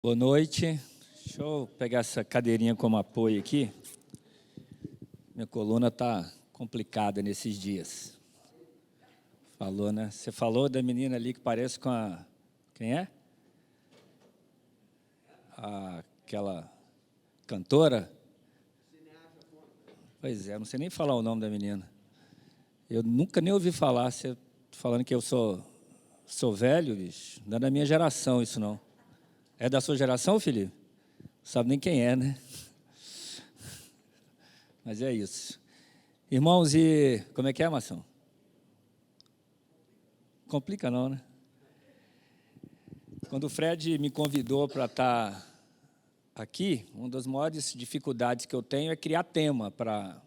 Boa noite. Deixa eu pegar essa cadeirinha como apoio aqui. Minha coluna está complicada nesses dias. Falou, né? Você falou da menina ali que parece com a... Quem é? Aquela cantora? Pois é, não sei nem falar o nome da menina. Eu nunca nem ouvi falar. Você falando que eu sou velho, bicho. Não é da minha geração isso, não. É da sua geração, Felipe? Não sabe nem quem é, né? Mas é isso. Irmãos, e como é que é, Mação? Complica não, né? Quando o Fred me convidou para estar aqui, uma das maiores dificuldades que eu tenho é criar tema para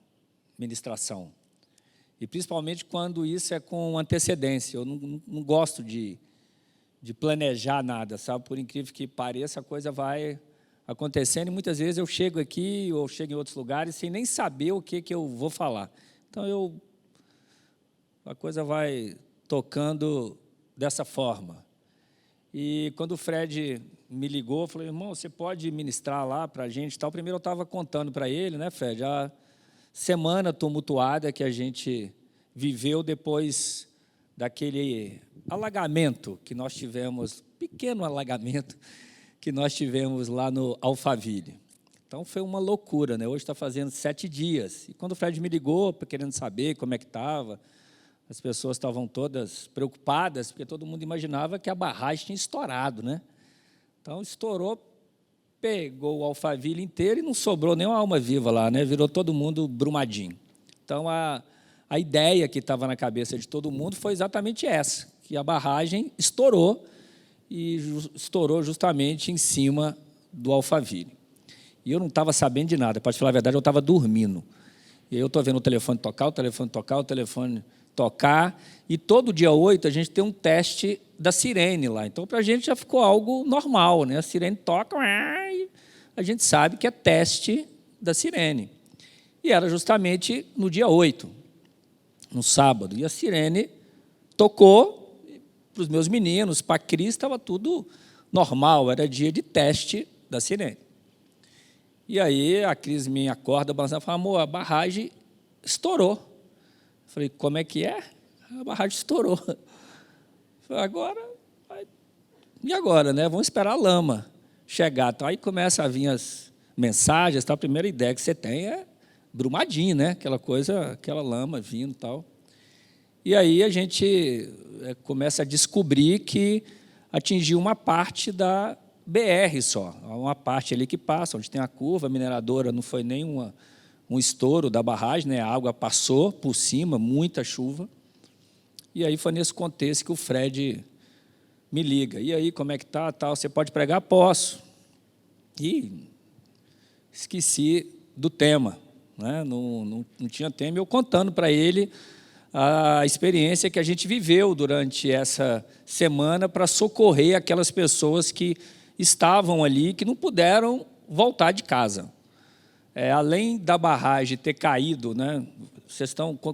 ministração. E principalmente quando isso é com antecedência. Eu não gosto de planejar nada, sabe? Por incrível que pareça, a coisa vai acontecendo e muitas vezes eu chego aqui ou chego em outros lugares sem nem saber o que eu vou falar. Então, a coisa vai tocando dessa forma. E quando o Fred me ligou, eu falei, irmão, você pode ministrar lá para a gente? Tal. Primeiro eu estava contando para ele, né, Fred, a semana tumultuada que a gente viveu depois daquele alagamento que nós tivemos, pequeno alagamento que nós tivemos lá no Alphaville. Então, foi uma loucura, né? Hoje está fazendo 7 dias. E quando o Fred me ligou, querendo saber como é que estava, as pessoas estavam todas preocupadas, porque todo mundo imaginava que a barragem tinha estourado, né? Então, estourou, pegou o Alphaville inteiro e não sobrou nem uma alma viva lá, né? Virou todo mundo brumadinho. Então, a ideia que estava na cabeça de todo mundo foi exatamente essa, que a barragem estourou, e estourou justamente em cima do Alphaville. E eu não estava sabendo de nada, para te falar a verdade, eu estava dormindo. E eu estou vendo o telefone tocar, o telefone tocar, o telefone tocar, e todo dia 8 a gente tem um teste da sirene lá. Então, para a gente já ficou algo normal, né? A sirene toca, e a gente sabe que é teste da sirene. E era justamente no dia 8, no sábado, e a sirene tocou para os meus meninos, para a Cris, estava tudo normal, era dia de teste da sirene. E aí a Cris me acorda, balançando, fala, amor, a barragem estourou. Eu falei, como é que é? A barragem estourou. Eu falei, e agora, né? Vamos esperar a lama chegar. Então, aí começa a vir as mensagens, a primeira ideia que você tem é Brumadinho, né? Aquela coisa, aquela lama vindo e tal. E aí a gente começa a descobrir que atingiu uma parte da BR só, uma parte ali que passa, onde tem a curva, a mineradora não foi nem um estouro da barragem, né? A água passou por cima, muita chuva. E aí foi nesse contexto que o Fred me liga. E aí, como é que está? Tal, você pode pregar? Posso. E esqueci do tema, né? Não tinha tema, eu contando para ele a experiência que a gente viveu durante essa semana para socorrer aquelas pessoas que estavam ali, que não puderam voltar de casa. Além da barragem ter caído, né,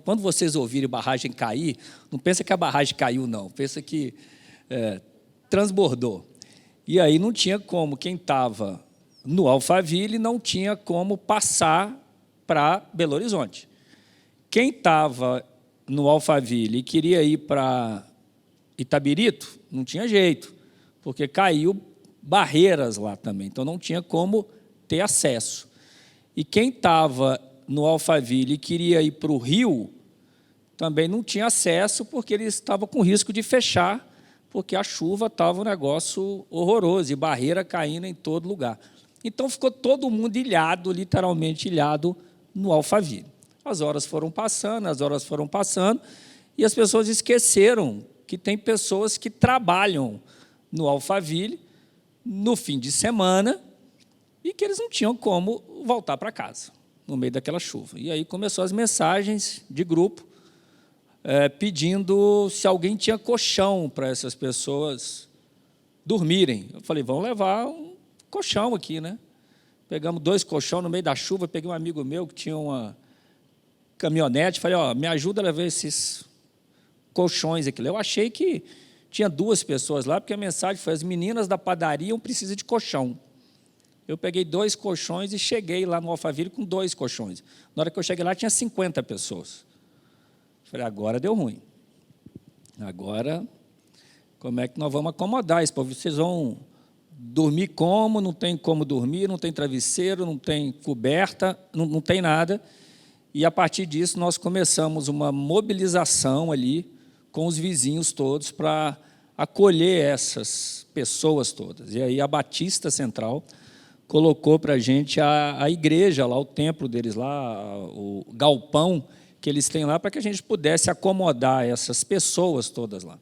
quando vocês ouvirem barragem cair, não pensa que a barragem caiu, não, pensa que transbordou. E aí não tinha como, quem estava no Alphaville não tinha como passar para Belo Horizonte. Quem estava no Alphaville e queria ir para Itabirito, não tinha jeito, porque caiu barreiras lá também, então não tinha como ter acesso. E quem estava no Alphaville e queria ir para o Rio, também não tinha acesso, porque ele estava com risco de fechar, porque a chuva estava um negócio horroroso, e barreira caindo em todo lugar. Então, ficou todo mundo ilhado, literalmente ilhado, no Alphaville. As horas foram passando, e as pessoas esqueceram que tem pessoas que trabalham no Alphaville no fim de semana e que eles não tinham como voltar para casa, no meio daquela chuva. E aí começou as mensagens de grupo, pedindo se alguém tinha colchão para essas pessoas dormirem. Eu falei, vamos levar um colchão aqui, né? Pegamos 2 colchões no meio da chuva, peguei um amigo meu que tinha uma caminhonete, falei, me ajuda a levar esses colchões aqui. Eu achei que Tinha 2 pessoas lá, porque a mensagem foi: as meninas da padaria precisam de colchão. Eu peguei 2 colchões e cheguei lá no Alphaville com 2 colchões. Na hora que eu cheguei lá, tinha 50 pessoas. Falei, agora deu ruim. Agora, como é que nós vamos acomodar esse povo? Vocês vão dormir como? Não tem como dormir, não tem travesseiro, não tem coberta, não tem nada. E, a partir disso, nós começamos uma mobilização ali com os vizinhos todos para acolher essas pessoas todas. E aí a Batista Central colocou para a gente a igreja lá, o templo deles lá, o galpão que eles têm lá, para que a gente pudesse acomodar essas pessoas todas lá.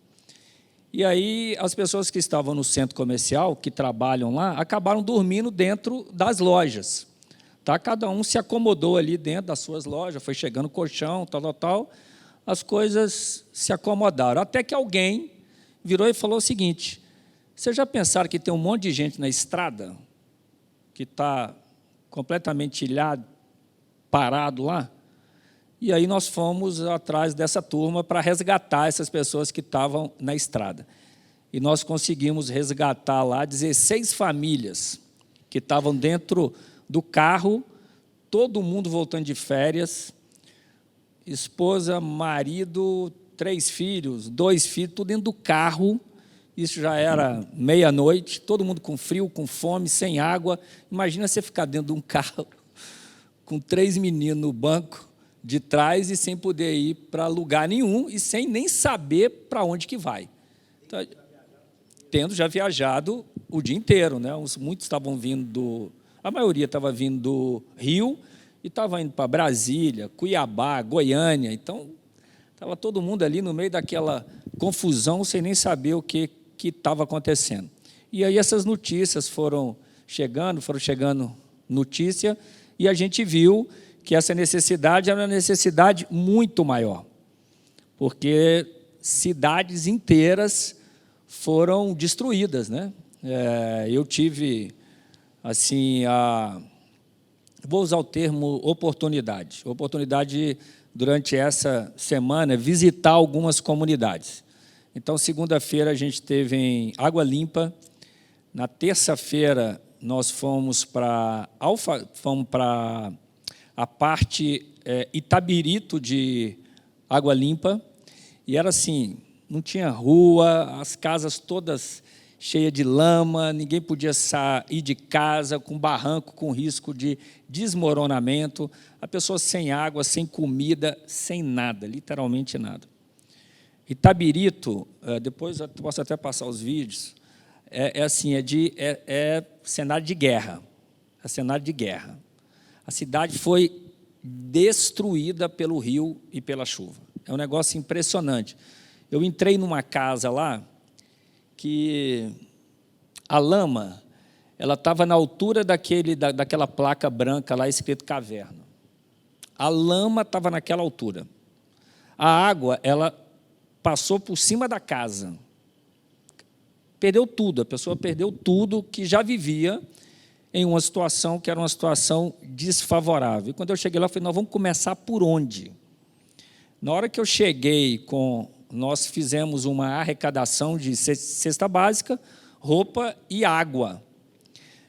E aí as pessoas que estavam no centro comercial, que trabalham lá, acabaram dormindo dentro das lojas. Tá? Cada um se acomodou ali dentro das suas lojas, foi chegando colchão, tal, as coisas se acomodaram. Até que alguém virou e falou o seguinte: vocês já pensaram que tem um monte de gente na estrada que está completamente ilhado, parado lá? E aí nós fomos atrás dessa turma para resgatar essas pessoas que estavam na estrada. E nós conseguimos resgatar lá 16 famílias que estavam dentro do carro, todo mundo voltando de férias, esposa, marido, 3 filhos, 2 filhos, tudo dentro do carro. Isso já era meia-noite, todo mundo com frio, com fome, sem água. Imagina você ficar dentro de um carro com 3 meninos no banco de trás e sem poder ir para lugar nenhum e sem nem saber para onde que vai. Então, tendo já viajado o dia inteiro, né? Muitos estavam vindo a maioria estava vindo do Rio e estava indo para Brasília, Cuiabá, Goiânia. Então, estava todo mundo ali no meio daquela confusão, sem nem saber o que estava acontecendo. E aí essas notícias foram chegando notícia, e a gente viu que essa necessidade era uma necessidade muito maior, porque cidades inteiras foram destruídas, né? Eu tive, assim, vou usar o termo oportunidade, durante essa semana, visitar algumas comunidades. Então, segunda-feira, a gente esteve em Água Limpa. Na terça-feira, nós fomos para a parte Itabirito de Água Limpa, e era assim, não tinha rua, as casas todas cheias de lama, ninguém podia sair de casa, com barranco, com risco de desmoronamento, a pessoa sem água, sem comida, sem nada, literalmente nada. Itabirito, depois eu posso até passar os vídeos, é cenário de guerra, A cidade foi destruída pelo rio e pela chuva. É um negócio impressionante. Eu entrei numa casa lá que a lama ela estava na altura daquela placa branca lá escrito caverna. A lama estava naquela altura. A água ela passou por cima da casa. Perdeu tudo, a pessoa perdeu tudo que já vivia em uma situação que era uma situação desfavorável. E quando eu cheguei lá, eu falei, nós vamos começar por onde? Na hora que eu cheguei, nós fizemos uma arrecadação de cesta básica, roupa e água.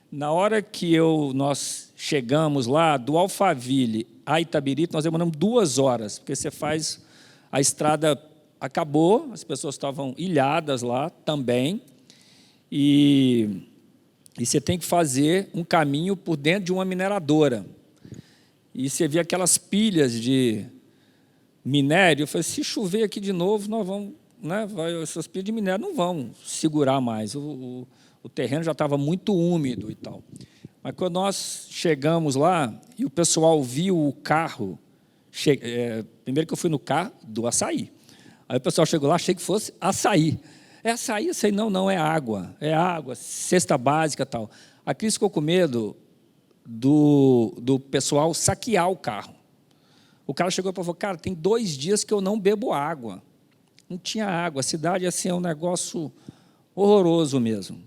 Na hora que nós chegamos lá, do Alphaville a Itabirito, nós demoramos 2 horas, porque você faz, a estrada acabou, as pessoas estavam ilhadas lá também, e você tem que fazer um caminho por dentro de uma mineradora. E você vê aquelas pilhas de minério. Eu falei, se chover aqui de novo, nós vamos, né, essas pilhas de minério não vão segurar mais. O terreno já estava muito úmido e tal. Mas quando nós chegamos lá, e o pessoal viu o carro, primeiro que eu fui no carro do açaí. Aí o pessoal chegou lá, achei que fosse açaí. É açaí? Açaí? Não, é água, cesta básica e tal. A Cris ficou com medo do pessoal saquear o carro. O cara chegou e falou, cara, tem 2 dias que eu não bebo água. Não tinha água, a cidade assim, é um negócio horroroso mesmo.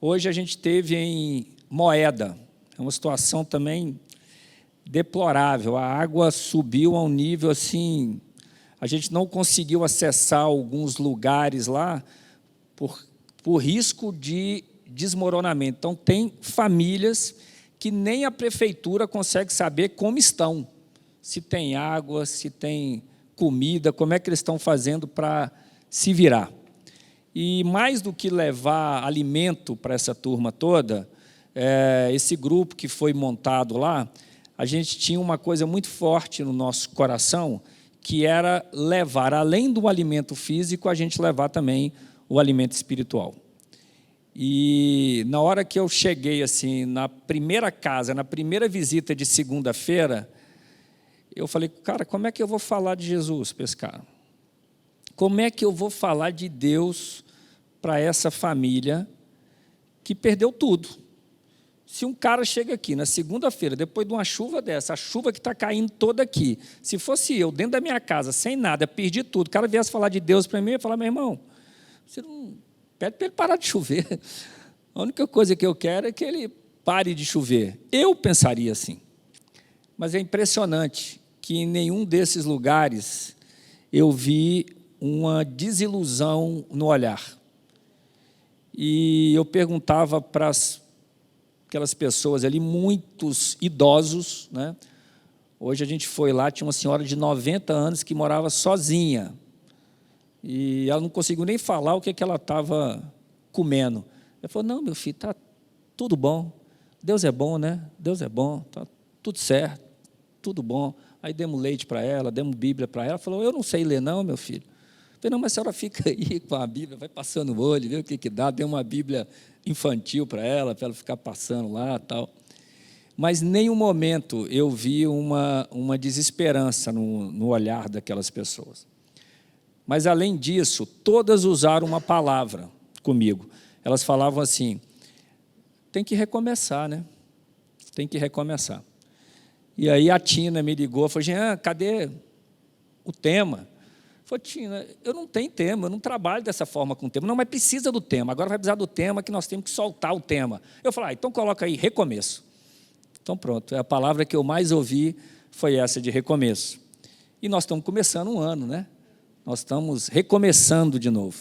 Hoje a gente teve em Moeda, é uma situação também deplorável. A água subiu a um nível assim, a gente não conseguiu acessar alguns lugares lá, por risco de desmoronamento. Então, tem famílias que nem a prefeitura consegue saber como estão, se tem água, se tem comida, como é que eles estão fazendo para se virar. E mais do que levar alimento para essa turma toda, esse grupo que foi montado lá, a gente tinha uma coisa muito forte no nosso coração, que era levar, além do alimento físico, a gente levar também o alimento espiritual. E na hora que eu cheguei assim, na primeira casa, na primeira visita de segunda-feira, eu falei, cara, como é que eu vou falar de Jesus para esse cara? Como é que eu vou falar de Deus para essa família que perdeu tudo? Se um cara chega aqui na segunda-feira, depois de uma chuva dessa, a chuva que está caindo toda aqui, se fosse eu, dentro da minha casa, sem nada, perdi tudo, o cara viesse falar de Deus para mim, eu ia falar, meu irmão, você não pede para ele parar de chover. A única coisa que eu quero é que ele pare de chover. Eu pensaria assim. Mas é impressionante que em nenhum desses lugares eu vi uma desilusão no olhar. E eu perguntava para aquelas pessoas ali, muitos idosos, né? Hoje a gente foi lá, tinha uma senhora de 90 anos que morava sozinha. E ela não conseguiu nem falar o que ela estava comendo. Ela falou, não, meu filho, está tudo bom. Deus é bom, né? Deus é bom, está tudo certo, tudo bom. Aí demos leite para ela, demos Bíblia para ela. Ela falou, eu não sei ler não, meu filho. Eu falei, não, mas a senhora fica aí com a Bíblia, vai passando o olho, vê o que dá. Dei uma Bíblia infantil para ela ficar passando lá e tal. Mas em nenhum momento eu vi uma desesperança no olhar daquelas pessoas. Mas, além disso, todas usaram uma palavra comigo. Elas falavam assim, tem que recomeçar, né? Tem que recomeçar. E aí a Tina me ligou e falou, Jean, cadê o tema? Eu falei, Tina, eu não tenho tema, eu não trabalho dessa forma com o tema. Não, mas precisa do tema, agora vai precisar do tema que nós temos que soltar o tema. Eu falei, então coloca aí, recomeço. Então pronto, a palavra que eu mais ouvi foi essa de recomeço. E nós estamos começando um ano, né? Nós estamos recomeçando de novo.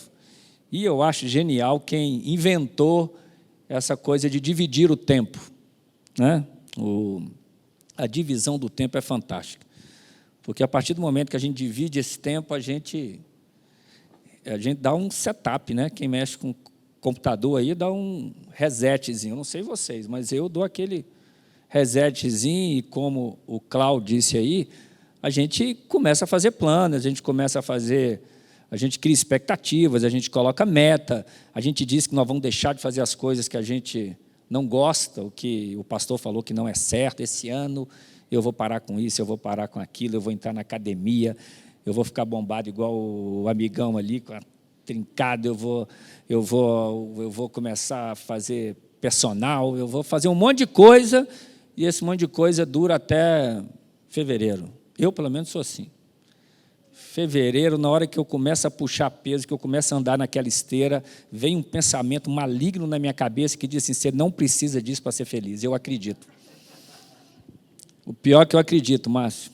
E eu acho genial quem inventou essa coisa de dividir o tempo, né? A divisão do tempo é fantástica. Porque a partir do momento que a gente divide esse tempo, a gente dá um setup, né? Quem mexe com computador aí dá um resetzinho. Eu não sei vocês, mas eu dou aquele resetzinho e, como o Cláudio disse aí, a gente começa a fazer planos, a gente cria expectativas, a gente coloca meta, a gente diz que nós vamos deixar de fazer as coisas que a gente não gosta, o que o pastor falou que não é certo. Esse ano eu vou parar com isso, eu vou parar com aquilo, eu vou entrar na academia, eu vou ficar bombado igual o amigão ali, com a trincada, eu vou começar a fazer personal, eu vou fazer um monte de coisa, e esse monte de coisa dura até fevereiro. Eu, pelo menos, sou assim. Fevereiro, na hora que eu começo a puxar peso, que eu começo a andar naquela esteira, vem um pensamento maligno na minha cabeça que diz assim, você não precisa disso para ser feliz. Eu acredito. O pior é que eu acredito, Márcio.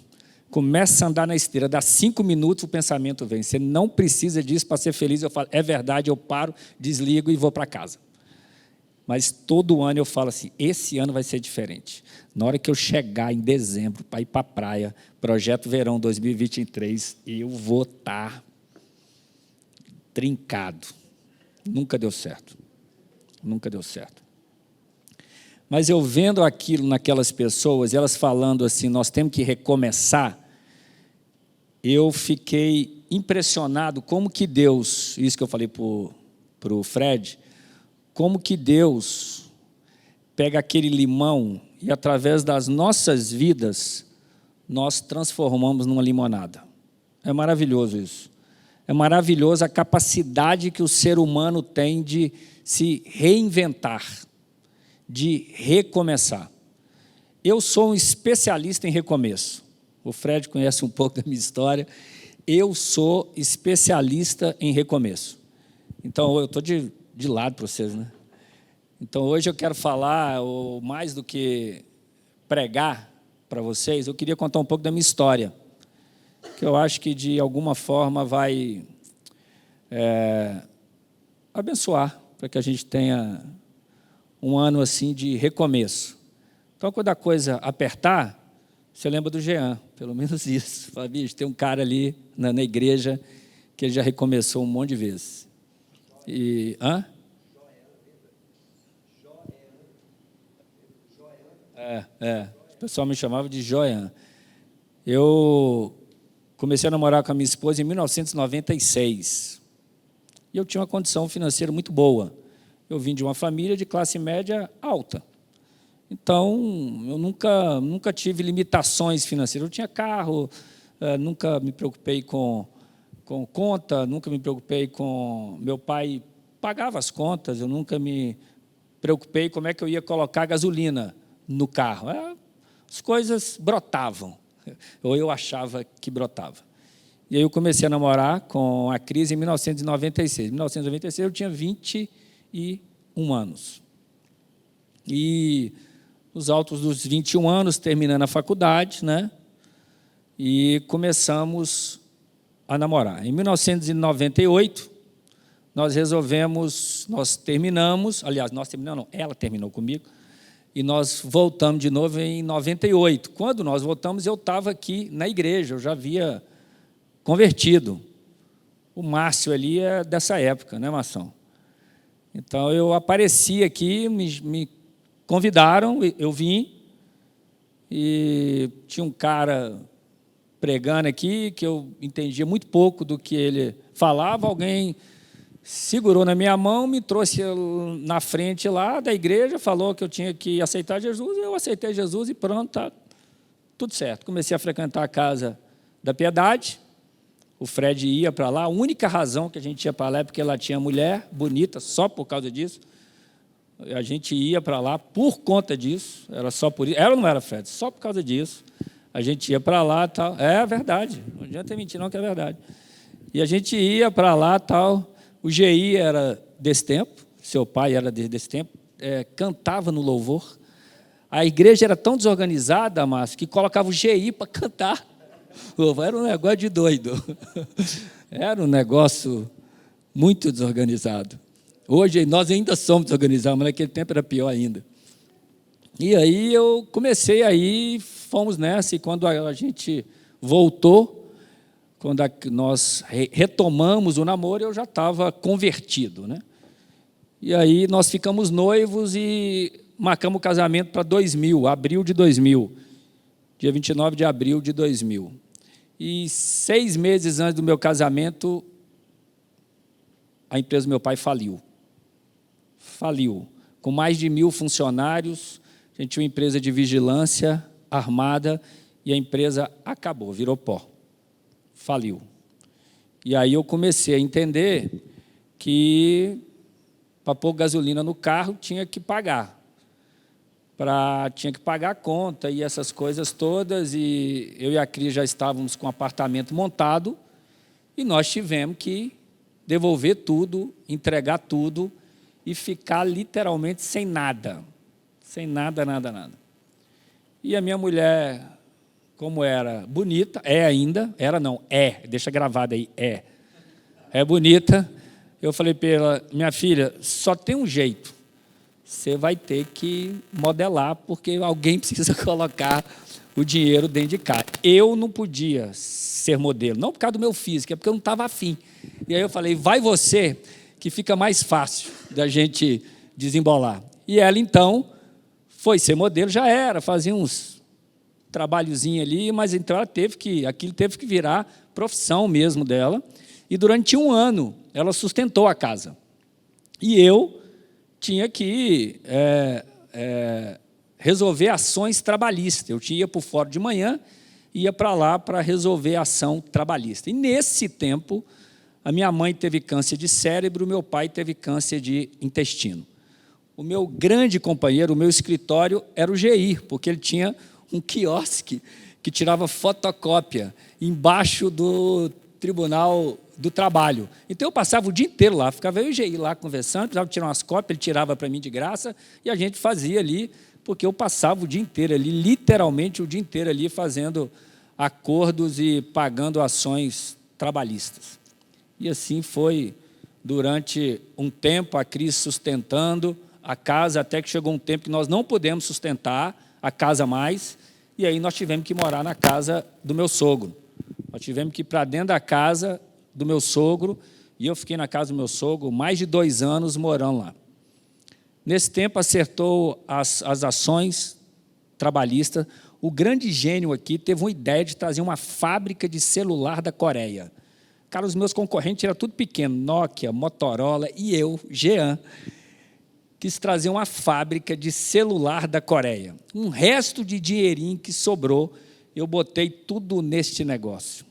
Começa a andar na esteira, dá 5 minutos, o pensamento vem. Você não precisa disso para ser feliz. Eu falo, é verdade, eu paro, desligo e vou para casa. Mas todo ano eu falo assim, esse ano vai ser diferente. Na hora que eu chegar em dezembro para ir para a praia, Projeto Verão 2023, eu vou estar trincado. Nunca deu certo. Nunca deu certo. Mas eu vendo aquilo naquelas pessoas, elas falando assim, nós temos que recomeçar, eu fiquei impressionado como que Deus, isso que eu falei para o Fred, como que Deus pega aquele limão e, através das nossas vidas, nós transformamos numa limonada. É maravilhoso isso. É maravilhoso a capacidade que o ser humano tem de se reinventar, de recomeçar. Eu sou um especialista em recomeço. O Fred conhece um pouco da minha história. Eu sou especialista em recomeço. Então, eu estou de lado para vocês, né? Então, hoje eu quero falar, ou mais do que pregar para vocês, eu queria contar um pouco da minha história, que eu acho que, de alguma forma, vai abençoar, para que a gente tenha um ano assim de recomeço. Então, quando a coisa apertar, você lembra do Jean, pelo menos isso. Fala, bicho, tem um cara ali na igreja que ele já recomeçou um monte de vezes. E, hã? O pessoal me chamava de Joian. Eu comecei a namorar com a minha esposa em 1996. E eu tinha uma condição financeira muito boa. Eu vim de uma família de classe média alta. Então, eu nunca tive limitações financeiras. Eu tinha carro, nunca me preocupei com conta, nunca me preocupei com... Meu pai pagava as contas, eu nunca me preocupei como é que eu ia colocar gasolina no carro. As coisas brotavam, ou eu achava que brotava. E aí eu comecei a namorar com a Cris em 1996. Em 1996 eu tinha 21 anos. E nos altos dos 21 anos, terminando a faculdade, né? E começamos a namorar. Em 1998, nós terminamos, aliás, nós terminamos, não, ela terminou comigo, e nós voltamos de novo em 98. Quando nós voltamos, eu estava aqui na igreja, eu já havia convertido. O Márcio ali é dessa época, né, Marção? Então, eu apareci aqui, me convidaram, eu vim, e tinha um cara pregando aqui, que eu entendia muito pouco do que ele falava, alguém segurou na minha mão, me trouxe na frente lá da igreja, falou que eu tinha que aceitar Jesus, eu aceitei Jesus e pronto, tá tudo certo. Comecei a frequentar a Casa da Piedade, o Fred ia para lá, a única razão que a gente ia para lá é porque lá tinha mulher bonita, só por causa disso. A gente ia para lá por conta disso, era só por isso. Era ou não era, Fred? Só por causa disso. A gente ia para lá, tal. É verdade, não adianta mentir não, que é verdade. E a gente ia para lá, tal. O GI era desse tempo, seu pai era desse tempo, cantava no louvor. A igreja era tão desorganizada, Márcio, que colocava o GI para cantar. Era um negócio de doido. Era um negócio muito desorganizado. Hoje nós ainda somos desorganizados, mas naquele tempo era pior ainda. E aí eu comecei aí, fomos nessa, e quando a gente voltou, quando nós retomamos o namoro, eu já estava convertido, né? E aí nós ficamos noivos e marcamos o casamento para 2000, abril de 2000, dia 29 de abril de 2000. E 6 meses antes do meu casamento, a empresa do meu pai faliu. Faliu. Com mais de 1.000 funcionários, a gente tinha uma empresa de vigilância armada e a empresa acabou, virou pó. Faliu. E aí eu comecei a entender que para pôr gasolina no carro tinha que pagar. Tinha que pagar a conta e essas coisas todas, e eu e a Cris já estávamos com o apartamento montado e nós tivemos que devolver tudo, entregar tudo e ficar literalmente sem nada. Sem nada, nada, nada. E a minha mulher, como era bonita, ainda, era não, deixa gravado aí, é bonita, eu falei para ela, minha filha, só tem um jeito, você vai ter que modelar, porque alguém precisa colocar o dinheiro dentro de casa. Eu não podia ser modelo, não por causa do meu físico, é porque eu não estava afim. E aí eu falei, vai você, que fica mais fácil da gente desembolar. E ela, então, foi ser modelo, já era, fazia uns trabalhozinho ali, mas então aquilo teve que virar profissão mesmo dela. E durante 1 ano, ela sustentou a casa. E eu tinha que resolver ações trabalhistas. Eu ia para o fórum de manhã, ia para lá para resolver ação trabalhista. E, nesse tempo, a minha mãe teve câncer de cérebro, o meu pai teve câncer de intestino. O meu grande companheiro, o meu escritório, era o GI, porque ele tinha um quiosque que tirava fotocópia embaixo do Tribunal do Trabalho. Então, eu passava o dia inteiro lá, ficava eu e o GI lá conversando, precisava tirar umas cópias, ele tirava para mim de graça, e a gente fazia ali, porque eu passava o dia inteiro ali, literalmente o dia inteiro ali, fazendo acordos e pagando ações trabalhistas. E assim foi durante um tempo, a Cris sustentando a casa, até que chegou um tempo que nós não pudemos sustentar a casa mais, e aí nós tivemos que morar na casa do meu sogro. Nós tivemos que ir para dentro da casa do meu sogro, e eu fiquei na casa do meu sogro mais de 2 anos morando lá. Nesse tempo, acertou as ações trabalhistas. O grande gênio aqui teve uma ideia de trazer uma fábrica de celular da Coreia. Cara, os meus concorrentes eram tudo pequeno, Nokia, Motorola, e eu, Jean, quis trazer uma fábrica de celular da Coreia. Um resto de dinheirinho que sobrou, eu botei tudo neste negócio.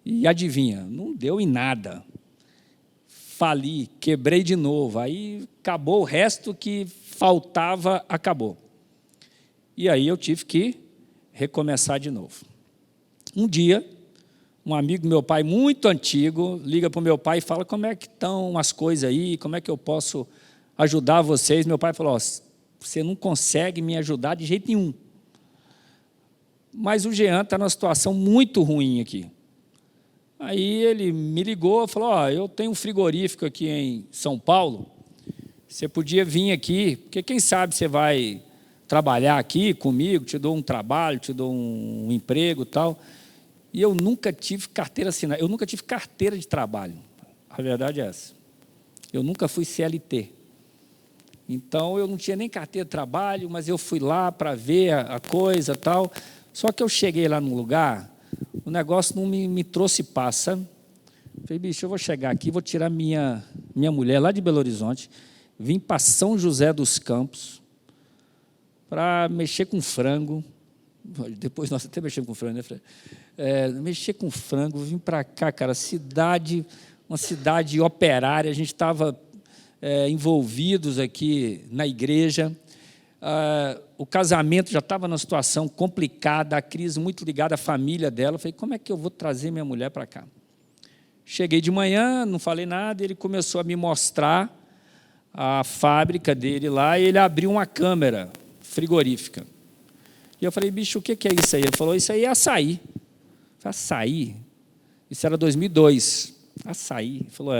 E adivinha, não deu em nada. Fali, quebrei de novo, aí acabou o resto que faltava, acabou. E aí eu tive que recomeçar de novo. Um dia, um amigo do meu pai, muito antigo, liga para o meu pai e fala, como é que estão as coisas aí, como é que eu posso ajudar vocês? Meu pai falou, você não consegue me ajudar de jeito nenhum. Mas o Jean está numa situação muito ruim aqui. Aí ele me ligou e falou, eu tenho um frigorífico aqui em São Paulo, você podia vir aqui, porque quem sabe você vai trabalhar aqui comigo, te dou um trabalho, te dou um emprego e tal. E eu nunca tive carteira assinada, eu nunca tive carteira de trabalho. A verdade é essa. Eu nunca fui CLT. Então, eu não tinha nem carteira de trabalho, mas eu fui lá para ver a coisa e tal. Só que eu cheguei lá no lugar, o negócio não me trouxe paz, sabe? Falei, bicho, eu vou chegar aqui, vou tirar minha mulher lá de Belo Horizonte, vim para São José dos Campos para mexer com frango. Depois nós até mexemos com frango, né, Fred? Mexer com frango, vim para cá, cara, uma cidade operária, a gente estava envolvidos aqui na igreja, o casamento já estava numa situação complicada, a crise muito ligada à família dela. Eu falei, como é que eu vou trazer minha mulher para cá? Cheguei de manhã, não falei nada, ele começou a me mostrar a fábrica dele lá, e ele abriu uma câmera frigorífica. E eu falei, bicho, o que é isso aí? Ele falou, isso aí é açaí. Eu falei, açaí? Isso era 2002. Açaí. Ele falou,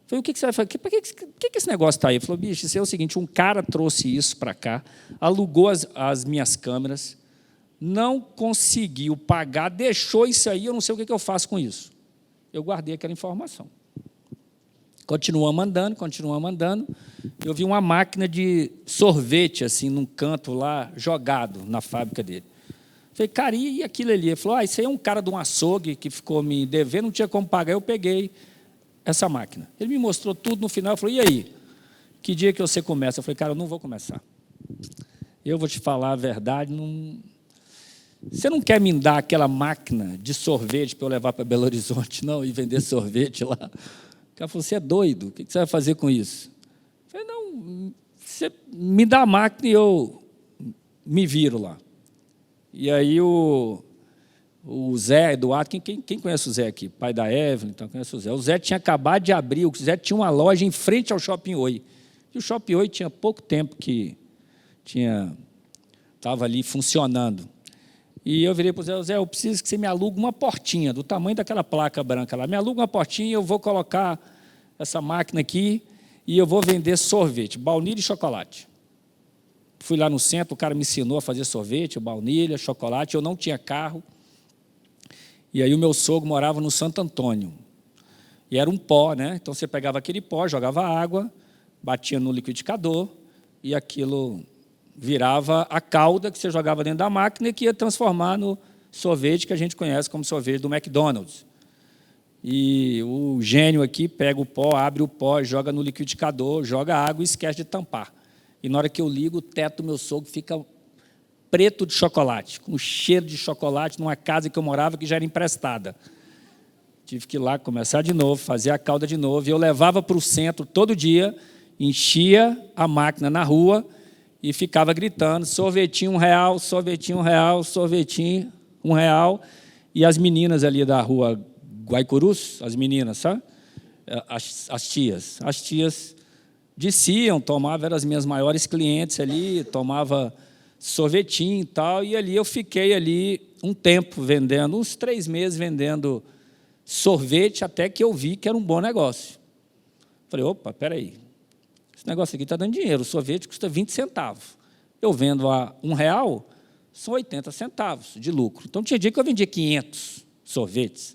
Eu falei, o que você vai fazer? Por que esse negócio está aí? Ele falou, bicho, isso é o seguinte, um cara trouxe isso para cá, alugou as minhas câmeras, não conseguiu pagar, deixou isso aí, eu não sei o que eu faço com isso. Eu guardei aquela informação. Continuamos andando, eu vi uma máquina de sorvete, assim, num canto lá, jogado na fábrica dele. Falei, cara, e aquilo ali? Ele falou, isso aí é um cara de um açougue que ficou me devendo, não tinha como pagar, eu peguei essa máquina. Ele me mostrou tudo no final, falou, e aí? Que dia que você começa? Eu falei, cara, eu não vou começar. Eu vou te falar a verdade, você não quer me dar aquela máquina de sorvete para eu levar para Belo Horizonte, não, e vender sorvete lá? O cara falou, você é doido, o que você vai fazer com isso? Eu falei, não, você me dá a máquina e eu me viro lá. E aí o Zé Eduardo, quem conhece o Zé aqui? Pai da Evelyn, então conhece o Zé. O Zé tinha acabado de abrir, o Zé tinha uma loja em frente ao Shopping Oi. E o Shopping Oi tinha pouco tempo que estava ali funcionando. E eu virei para o Zé, Zé, eu preciso que você me alugue uma portinha, do tamanho daquela placa branca lá. Me aluga uma portinha e eu vou colocar essa máquina aqui e eu vou vender sorvete, baunilha e chocolate. Fui lá no centro, o cara me ensinou a fazer sorvete, baunilha, chocolate, eu não tinha carro. E aí o meu sogro morava no Santo Antônio. E era um pó, né? Então você pegava aquele pó, jogava água, batia no liquidificador e aquilo virava a calda que você jogava dentro da máquina e que ia transformar no sorvete que a gente conhece como sorvete do McDonald's. E o gênio aqui pega o pó, abre o pó, joga no liquidificador, joga água e esquece de tampar. E na hora que eu ligo, o teto do meu sogro fica preto de chocolate, com cheiro de chocolate, numa casa que eu morava que já era emprestada. Tive que ir lá começar de novo, fazer a calda de novo. E eu levava para o centro todo dia, enchia a máquina na rua e ficava gritando, sorvetinho R$1, sorvetinho R$1, sorvetinho R$1. E as meninas ali da rua Guaicurus, as meninas, sabe? As tias desciam, tomavam, eram as minhas maiores clientes ali, tomava sorvetinho e tal, e ali eu fiquei ali um tempo vendendo, uns 3 meses vendendo sorvete, até que eu vi que era um bom negócio. Falei, opa, peraí, esse negócio aqui está dando dinheiro, o sorvete custa 20 centavos. Eu vendo a R$1, são 80 centavos de lucro. Então, tinha dia que eu vendia 500 sorvetes,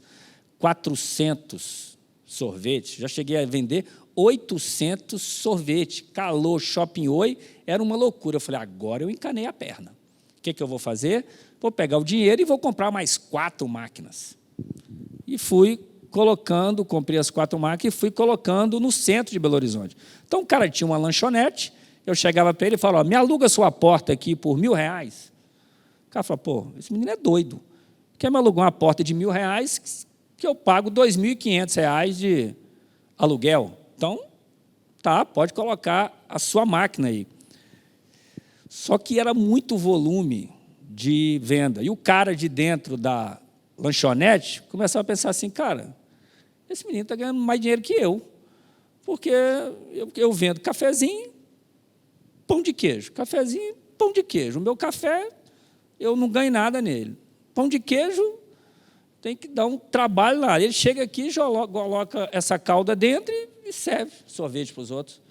400 sorvetes, já cheguei a vender 800 sorvetes, calor, shopping oi, era uma loucura. Eu falei, agora eu encanei a perna. O que eu vou fazer? Vou pegar o dinheiro e vou comprar mais 4 máquinas. E fui colocando, comprei as 4 máquinas e fui colocando no centro de Belo Horizonte. Então, o cara tinha uma lanchonete, eu chegava para ele e falava, me aluga sua porta aqui por R$1.000. O cara falou, pô, esse menino é doido. Quer me alugar uma porta de R$1.000 que eu pago R$2.500 de aluguel? Então, tá, pode colocar a sua máquina aí. Só que era muito volume de venda. E o cara de dentro da lanchonete começava a pensar assim, cara, esse menino está ganhando mais dinheiro que eu, porque eu vendo cafezinho, pão de queijo. Cafezinho, pão de queijo. O meu café, eu não ganho nada nele. Pão de queijo, tem que dar um trabalho lá. Ele chega aqui, coloca essa calda dentro e serve sorvete para os outros.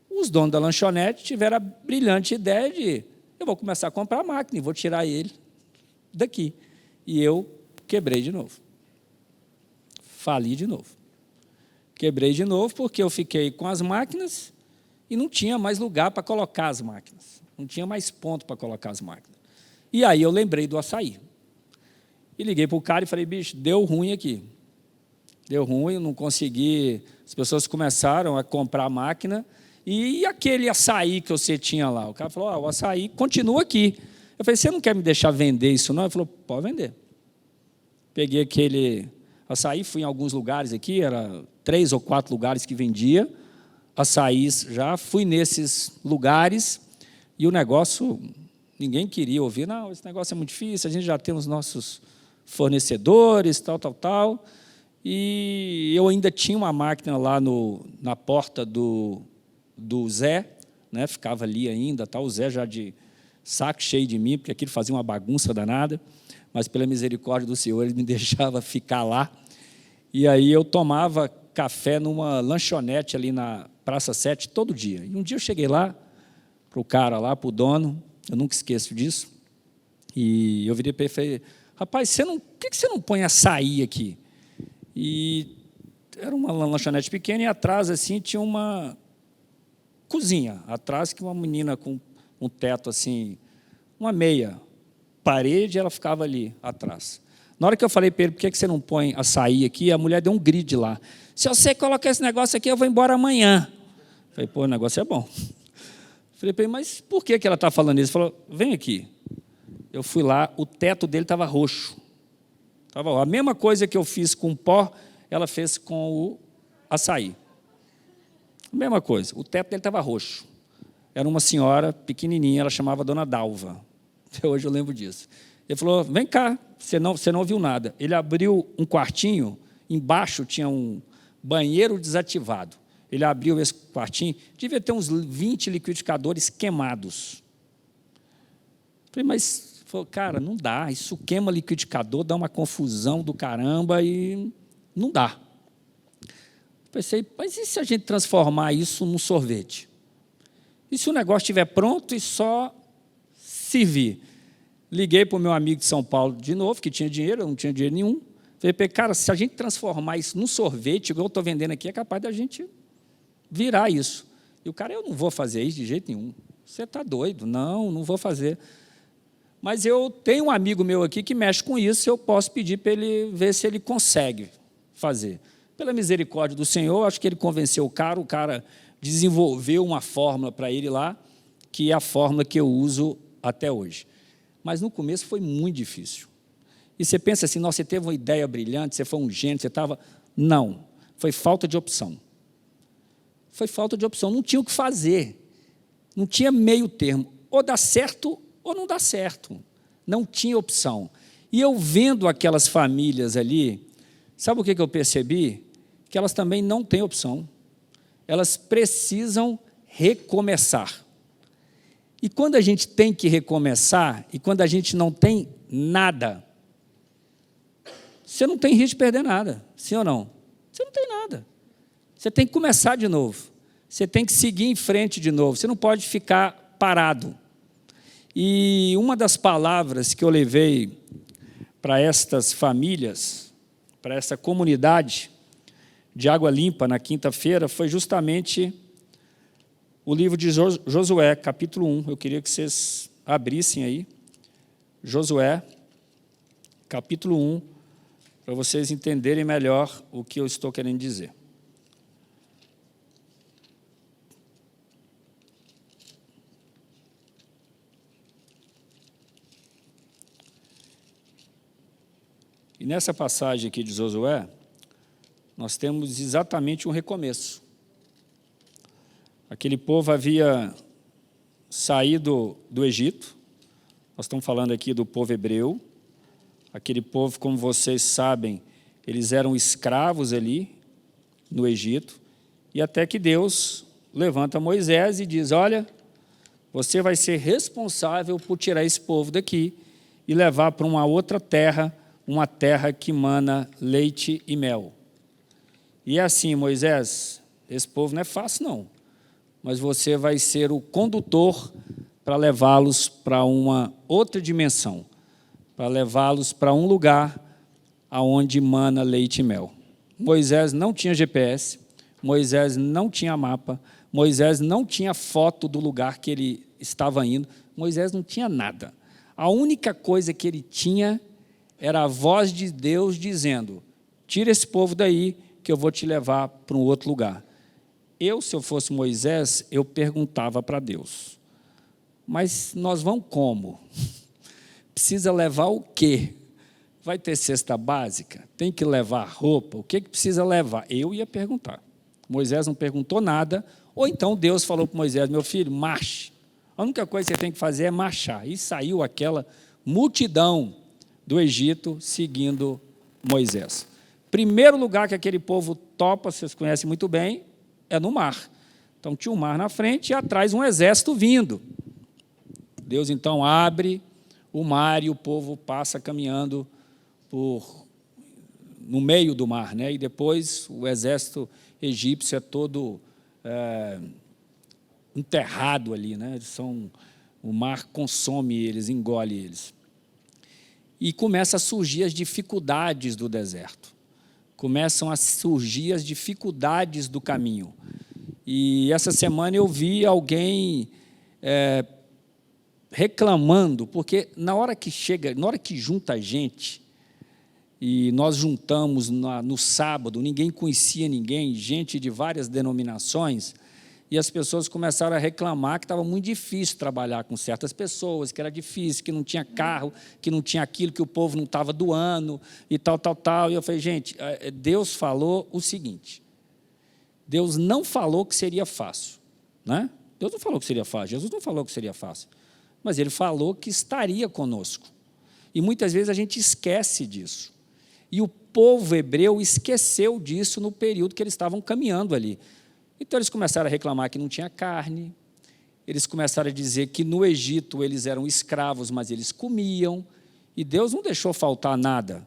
Os donos da lanchonete tiveram a brilhante ideia de eu vou começar a comprar a máquina e vou tirar ele daqui. E eu quebrei de novo. Fali de novo. Quebrei de novo porque eu fiquei com as máquinas e não tinha mais lugar para colocar as máquinas. Não tinha mais ponto para colocar as máquinas. E aí eu lembrei do açaí. E liguei para o cara e falei, bicho, deu ruim aqui. Deu ruim, não consegui. As pessoas começaram a comprar a máquina. E aquele açaí que você tinha lá? O cara falou, o açaí continua aqui. Eu falei, você não quer me deixar vender isso não? Ele falou, pode vender. Peguei aquele açaí, fui em alguns lugares aqui, era 3 ou 4 lugares que vendia açaí já. Fui nesses lugares e o negócio, ninguém queria ouvir. Não, esse negócio é muito difícil, a gente já tem os nossos fornecedores, tal. E eu ainda tinha uma máquina lá na porta do Zé, né, ficava ali ainda, o Zé já de saco cheio de mim, porque aquilo fazia uma bagunça danada, mas pela misericórdia do Senhor, ele me deixava ficar lá. E aí eu tomava café numa lanchonete ali na Praça 7 todo dia. E um dia eu cheguei lá, para o cara lá, para o dono, eu nunca esqueço disso, e eu virei para ele e falei, rapaz, por que você não põe açaí aqui? E era uma lanchonete pequena e atrás assim tinha uma cozinha, atrás que uma menina com um teto assim, uma meia parede, ela ficava ali atrás. Na hora que eu falei para ele, por que você não põe açaí aqui, a mulher deu um grid lá. Se você colocar esse negócio aqui, eu vou embora amanhã. Eu falei, pô, o negócio é bom. Eu falei para ele, mas por que ela está falando isso? Ele falou, vem aqui. Eu fui lá, o teto dele estava roxo. A mesma coisa que eu fiz com o pó, ela fez com o açaí. A mesma coisa, o teto dele estava roxo. Era uma senhora pequenininha, ela chamava Dona Dalva. Até hoje eu lembro disso. Ele falou, vem cá, você não ouviu nada. Ele abriu um quartinho, embaixo tinha um banheiro desativado. Ele abriu esse quartinho, devia ter uns 20 liquidificadores queimados. Falei, mas, cara, não dá, isso queima liquidificador, dá uma confusão do caramba e não dá. Pensei, mas e se a gente transformar isso num sorvete? E se o negócio estiver pronto e só servir? Liguei para o meu amigo de São Paulo de novo, que tinha dinheiro, eu não tinha dinheiro nenhum. Falei, cara, se a gente transformar isso num sorvete, igual eu estou vendendo aqui, é capaz da gente virar isso. E o cara, eu não vou fazer isso de jeito nenhum. Você está doido? Não vou fazer. Mas eu tenho um amigo meu aqui que mexe com isso, eu posso pedir para ele ver se ele consegue fazer. Pela misericórdia do Senhor, acho que ele convenceu o cara desenvolveu uma fórmula para ele lá, que é a fórmula que eu uso até hoje. Mas no começo foi muito difícil. E você pensa assim, nossa, você teve uma ideia brilhante, você foi um gênio, você estava... Não, foi falta de opção. Foi falta de opção, não tinha o que fazer. Não tinha meio termo. Ou dá certo ou não dá certo. Não tinha opção. E eu vendo aquelas famílias ali, sabe o que eu percebi? Que elas também não têm opção. Elas precisam recomeçar. E quando a gente tem que recomeçar, e quando a gente não tem nada, você não tem risco de perder nada, sim ou não? Você não tem nada. Você tem que começar de novo. Você tem que seguir em frente de novo. Você não pode ficar parado. E uma das palavras que eu levei para estas famílias, para essa comunidade de Água Limpa na quinta-feira, foi justamente o livro de Josué, capítulo 1. Eu queria que vocês abrissem aí. Josué, capítulo 1, para vocês entenderem melhor o que eu estou querendo dizer. E nessa passagem aqui de Josué, nós temos exatamente um recomeço. Aquele povo havia saído do Egito, nós estamos falando aqui do povo hebreu. Aquele povo, como vocês sabem, eles eram escravos ali no Egito, e até que Deus levanta Moisés e diz, olha, você vai ser responsável por tirar esse povo daqui e levar para uma outra terra, uma terra que mana leite e mel. E é assim, Moisés, esse povo não é fácil não, mas você vai ser o condutor para levá-los para uma outra dimensão, para levá-los para um lugar aonde mana leite e mel. Moisés não tinha GPS, Moisés não tinha mapa, Moisés não tinha foto do lugar que ele estava indo, Moisés não tinha nada. A única coisa que ele tinha era a voz de Deus dizendo, tira esse povo daí, que eu vou te levar para um outro lugar. Se eu fosse Moisés, eu perguntava para Deus, mas nós vamos como? Precisa levar o quê? Vai ter cesta básica? Tem que levar roupa? O que precisa levar? Eu ia perguntar. Moisés não perguntou nada, ou então Deus falou para Moisés, meu filho, marche. A única coisa que você tem que fazer é marchar. E saiu aquela multidão do Egito seguindo Moisés. Primeiro lugar que aquele povo topa, vocês conhecem muito bem, é no mar. Então tinha um mar na frente e atrás um exército vindo. Deus então abre o mar e o povo passa caminhando no meio do mar, né? E depois o exército egípcio é todo enterrado ali, né? O mar consome eles, engole eles. E começam a surgir as dificuldades do deserto. Começam a surgir as dificuldades do caminho. E essa semana eu vi alguém reclamando, porque na hora que junta a gente, e nós juntamos no sábado, ninguém conhecia ninguém, gente de várias denominações, e as pessoas começaram a reclamar que estava muito difícil trabalhar com certas pessoas, que era difícil, que não tinha carro, que não tinha aquilo, que o povo não estava doando, e tal. E eu falei, gente, Deus falou o seguinte, Deus não falou que seria fácil, né? Deus não falou que seria fácil, Jesus não falou que seria fácil, mas Ele falou que estaria conosco. E muitas vezes a gente esquece disso. E o povo hebreu esqueceu disso no período que eles estavam caminhando ali. Então, eles começaram a reclamar que não tinha carne, eles começaram a dizer que no Egito eles eram escravos, mas eles comiam, e Deus não deixou faltar nada,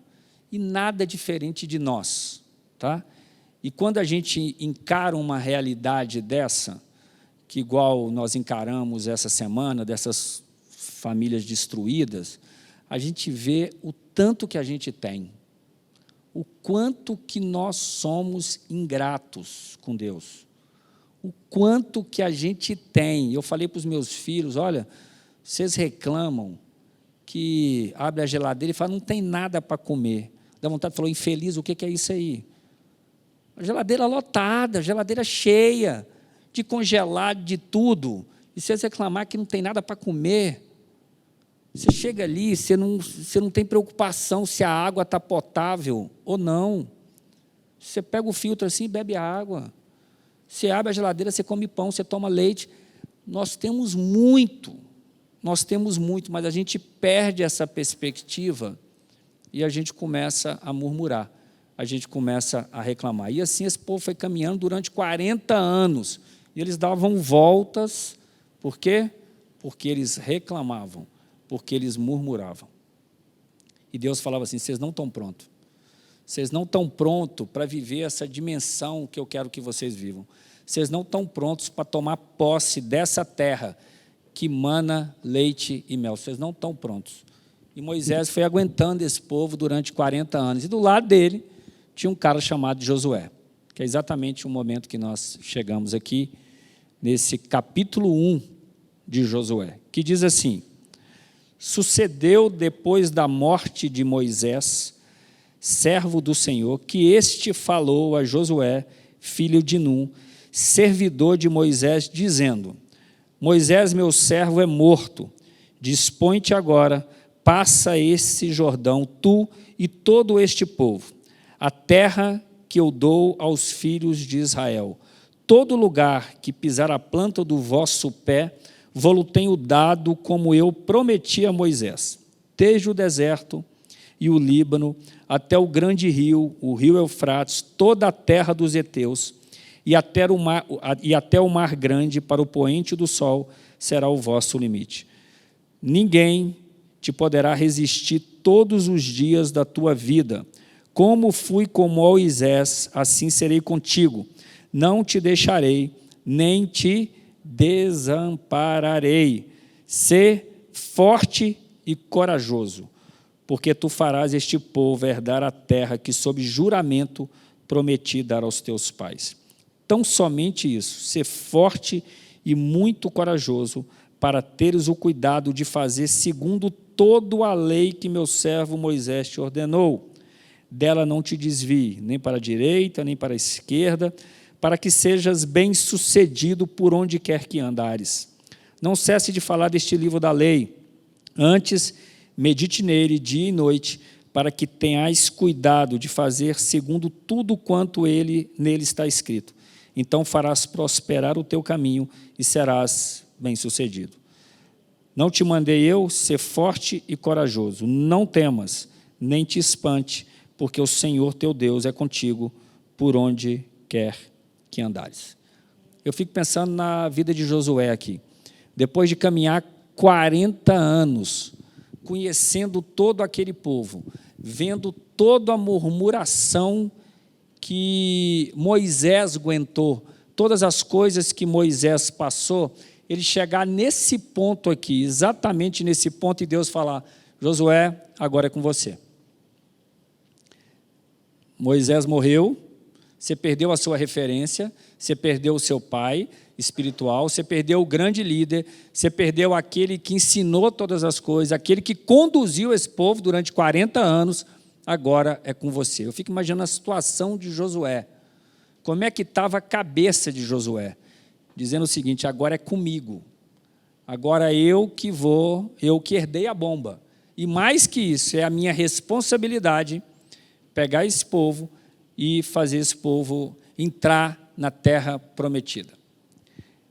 e nada diferente de nós. Tá? E quando a gente encara uma realidade dessa, que igual nós encaramos essa semana, dessas famílias destruídas, a gente vê o tanto que a gente tem, o quanto que nós somos ingratos com Deus, o quanto que a gente tem. Eu falei para os meus filhos, olha, vocês reclamam que abre a geladeira e fala, não tem nada para comer. Dá vontade de falar, infeliz, o que é isso aí? A geladeira lotada, a geladeira cheia, de congelado, de tudo. E vocês reclamar que não tem nada para comer. Você chega ali, você não tem preocupação se a água está potável ou não. Você pega o filtro assim e bebe a água. Você abre a geladeira, você come pão, você toma leite. Nós temos muito, mas a gente perde essa perspectiva e a gente começa a murmurar, a gente começa a reclamar. E assim esse povo foi caminhando durante 40 anos. E eles davam voltas, por quê? Porque eles reclamavam, porque eles murmuravam. E Deus falava assim, vocês não estão prontos. Vocês não estão prontos para viver essa dimensão que eu quero que vocês vivam. Vocês não estão prontos para tomar posse dessa terra que mana leite e mel. Vocês não estão prontos. E Moisés foi aguentando esse povo durante 40 anos. E do lado dele tinha um cara chamado Josué, que é exatamente o momento que nós chegamos aqui, nesse capítulo 1 de Josué, que diz assim: sucedeu depois da morte de Moisés, servo do Senhor, que este falou a Josué, filho de Num, servidor de Moisés, dizendo: Moisés, meu servo, é morto. Dispõe-te agora, passa esse Jordão, tu e todo este povo, a terra que eu dou aos filhos de Israel. Todo lugar que pisar a planta do vosso pé, vou-lo tenho dado, como eu prometi a Moisés, desde o deserto e o Líbano, até o grande rio, o rio Eufrates, toda a terra dos heteus, e até o mar grande, para o poente do sol, será o vosso limite. Ninguém te poderá resistir todos os dias da tua vida. Como fui com Moisés, assim serei contigo. Não te deixarei, nem te desampararei. Sê forte e corajoso, porque tu farás este povo herdar a terra que, sob juramento, prometi dar aos teus pais. Tão somente isso, ser forte e muito corajoso, para teres o cuidado de fazer segundo toda a lei que meu servo Moisés te ordenou. Dela não te desvie, nem para a direita, nem para a esquerda, para que sejas bem-sucedido por onde quer que andares. Não cesse de falar deste livro da lei, antes medite nele dia e noite, para que tenhais cuidado de fazer segundo tudo quanto nele está escrito. Então farás prosperar o teu caminho e serás bem-sucedido. Não te mandei eu ser forte e corajoso. Não temas, nem te espante, porque o Senhor teu Deus é contigo por onde quer que andares. Eu fico pensando na vida de Josué aqui. Depois de caminhar 40 anos, conhecendo todo aquele povo, vendo toda a murmuração que Moisés aguentou, todas as coisas que Moisés passou, ele chegar nesse ponto aqui, exatamente nesse ponto, e Deus falar: Josué, agora é com você. Moisés morreu, você perdeu a sua referência, você perdeu o seu pai espiritual, você perdeu o grande líder, você perdeu aquele que ensinou todas as coisas, aquele que conduziu esse povo durante 40 anos, agora é com você. Eu fico imaginando a situação de Josué. Como é que estava a cabeça de Josué? Dizendo o seguinte: agora é comigo. Agora eu que herdei a bomba. E mais que isso, é a minha responsabilidade pegar esse povo e fazer esse povo entrar na terra prometida.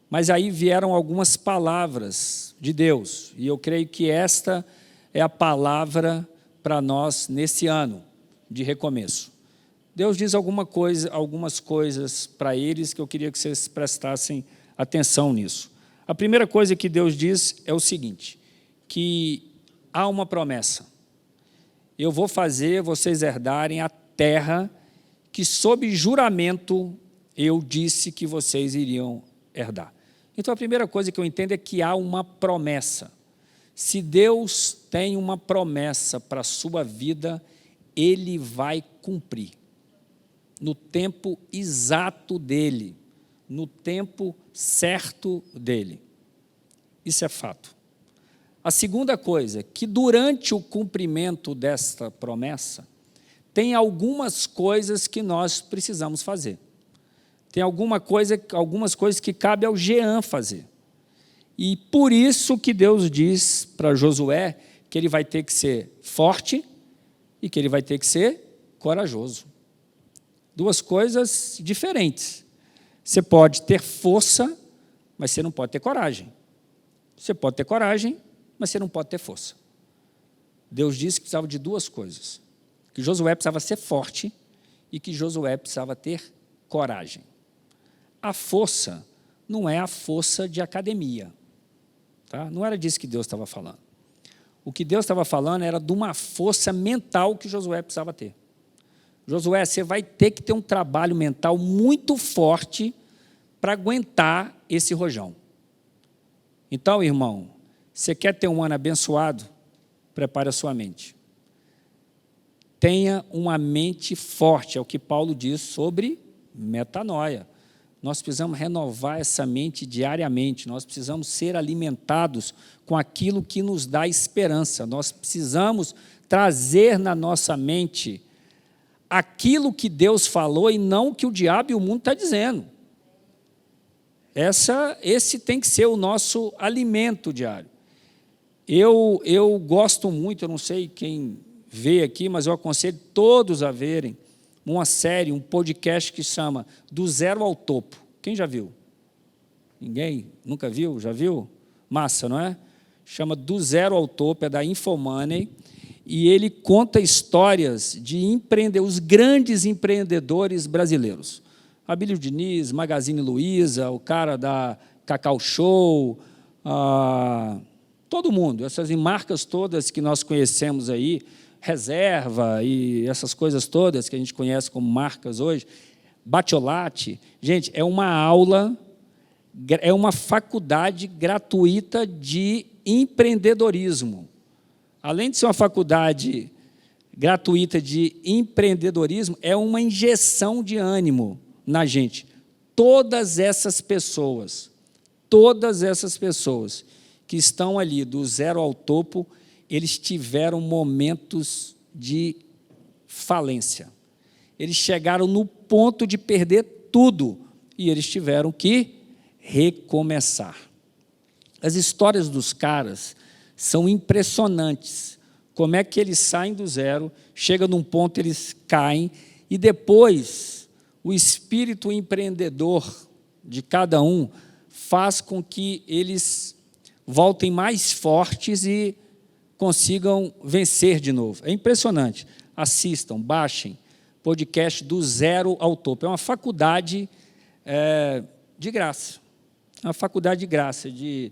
Mas aí vieram algumas palavras de Deus, e eu creio que esta é a palavra para nós nesse ano de recomeço. Deus diz algumas coisas para eles que eu queria que vocês prestassem atenção nisso. A primeira coisa que Deus diz é o seguinte, que há uma promessa. Eu vou fazer vocês herdarem a terra que, sob juramento, eu disse que vocês iriam herdar. Então, a primeira coisa que eu entendo é que há uma promessa. Se Deus tem uma promessa para a sua vida, Ele vai cumprir. No tempo exato dEle, no tempo certo dEle. Isso é fato. A segunda coisa, que durante o cumprimento desta promessa, tem algumas coisas que nós precisamos fazer. Tem algumas coisas que cabe ao Jean fazer. E por isso que Deus diz para Josué que ele vai ter que ser forte e que ele vai ter que ser corajoso. Duas coisas diferentes. Você pode ter força, mas você não pode ter coragem. Você pode ter coragem, mas você não pode ter força. Deus disse que precisava de duas coisas. Que Josué precisava ser forte e que Josué precisava ter coragem. A força não é a força de academia. Tá? Não era disso que Deus estava falando. O que Deus estava falando era de uma força mental que Josué precisava ter. Josué, você vai ter que ter um trabalho mental muito forte para aguentar esse rojão. Então, irmão, você quer ter um ano abençoado? Prepare a sua mente. Tenha uma mente forte, é o que Paulo diz sobre metanoia. Nós precisamos renovar essa mente diariamente, nós precisamos ser alimentados com aquilo que nos dá esperança, nós precisamos trazer na nossa mente aquilo que Deus falou e não o que o diabo e o mundo estão dizendo. Esse tem que ser o nosso alimento diário. Eu gosto muito, eu não sei quem vê aqui, mas eu aconselho todos a verem uma série, um podcast que chama Do Zero ao Topo. Quem já viu? Ninguém? Nunca viu? Já viu? Massa, não é? Chama Do Zero ao Topo, é da Infomoney, e ele conta histórias de os grandes empreendedores brasileiros. Abílio Diniz, Magazine Luiza, o cara da Cacau Show, todo mundo, essas marcas todas que nós conhecemos aí, Reserva e essas coisas todas que a gente conhece como marcas hoje, Batiolate, gente, é uma aula, é uma faculdade gratuita de empreendedorismo. Além de ser uma faculdade gratuita de empreendedorismo, é uma injeção de ânimo na gente. Todas essas pessoas que estão ali do zero ao topo, eles tiveram momentos de falência. Eles chegaram no ponto de perder tudo e eles tiveram que recomeçar. As histórias dos caras são impressionantes. Como é que eles saem do zero, chegam num ponto, eles caem, e depois o espírito empreendedor de cada um faz com que eles voltem mais fortes e consigam vencer de novo. É impressionante. Assistam, baixem, podcast Do Zero ao Topo. É uma faculdade de graça. É uma faculdade de graça, de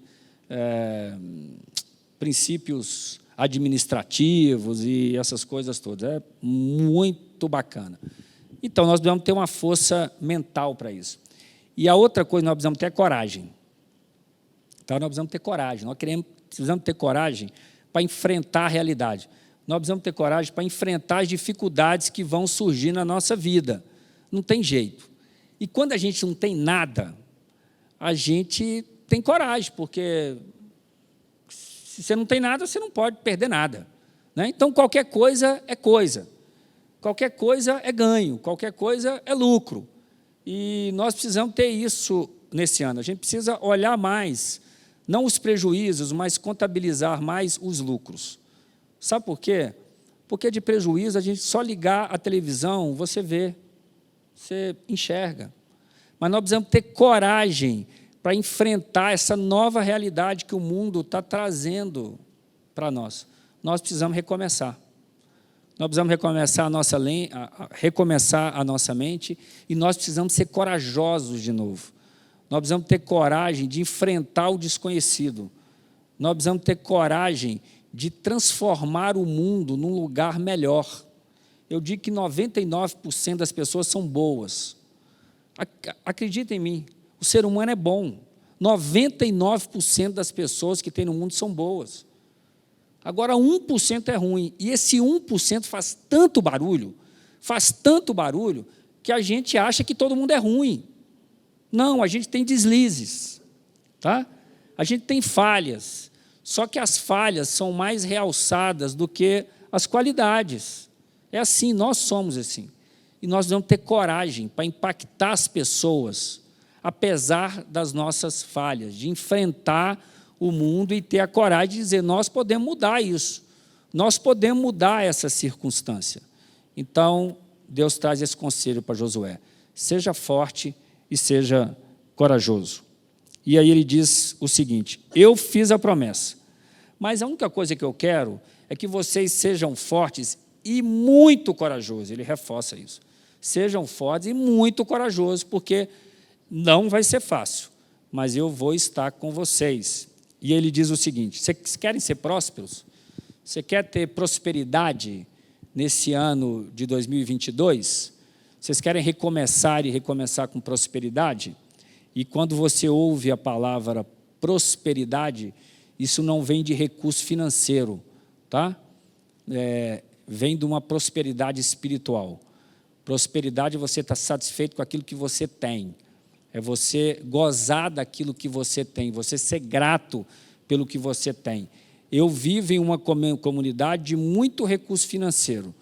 princípios administrativos e essas coisas todas. É muito bacana. Então, nós devemos ter uma força mental para isso. E a outra coisa, nós precisamos ter coragem. Então, nós precisamos ter coragem. Nós precisamos ter coragem para enfrentar a realidade. Nós precisamos ter coragem para enfrentar as dificuldades que vão surgir na nossa vida. Não tem jeito. E quando a gente não tem nada, a gente tem coragem, porque se você não tem nada, você não pode perder nada, né? Então, qualquer coisa é coisa. Qualquer coisa é ganho, qualquer coisa é lucro. E nós precisamos ter isso nesse ano. A gente precisa olhar mais, não os prejuízos, mas contabilizar mais os lucros. Sabe por quê? Porque de prejuízo, a gente só ligar a televisão, você vê, você enxerga. Mas nós precisamos ter coragem para enfrentar essa nova realidade que o mundo está trazendo para nós. Nós precisamos recomeçar. Nós precisamos recomeçar a nossa mente e nós precisamos ser corajosos de novo. Nós precisamos ter coragem de enfrentar o desconhecido. Nós precisamos ter coragem de transformar o mundo num lugar melhor. Eu digo que 99% das pessoas são boas. Acredita em mim, o ser humano é bom. 99% das pessoas que tem no mundo são boas. Agora, 1% é ruim. E esse 1% faz tanto barulho, que a gente acha que todo mundo é ruim. Não, a gente tem deslizes, tá? A gente tem falhas. Só que as falhas são mais realçadas do que as qualidades. É assim, nós somos assim. E nós vamos ter coragem para impactar as pessoas, apesar das nossas falhas, de enfrentar o mundo e ter a coragem de dizer, nós podemos mudar isso, nós podemos mudar essa circunstância. Então, Deus traz esse conselho para Josué, seja forte e seja corajoso. E aí ele diz o seguinte, eu fiz a promessa, mas a única coisa que eu quero é que vocês sejam fortes e muito corajosos. Ele reforça isso. Sejam fortes e muito corajosos, porque não vai ser fácil, mas eu vou estar com vocês. E ele diz o seguinte, vocês querem ser prósperos? Você quer ter prosperidade nesse ano de 2022? Vocês querem recomeçar e recomeçar com prosperidade? E quando você ouve a palavra prosperidade, isso não vem de recurso financeiro, tá? Vem de uma prosperidade espiritual. Prosperidade é você estar satisfeito com aquilo que você tem. É você gozar daquilo que você tem, você ser grato pelo que você tem. Eu vivo em uma comunidade de muito recurso financeiro,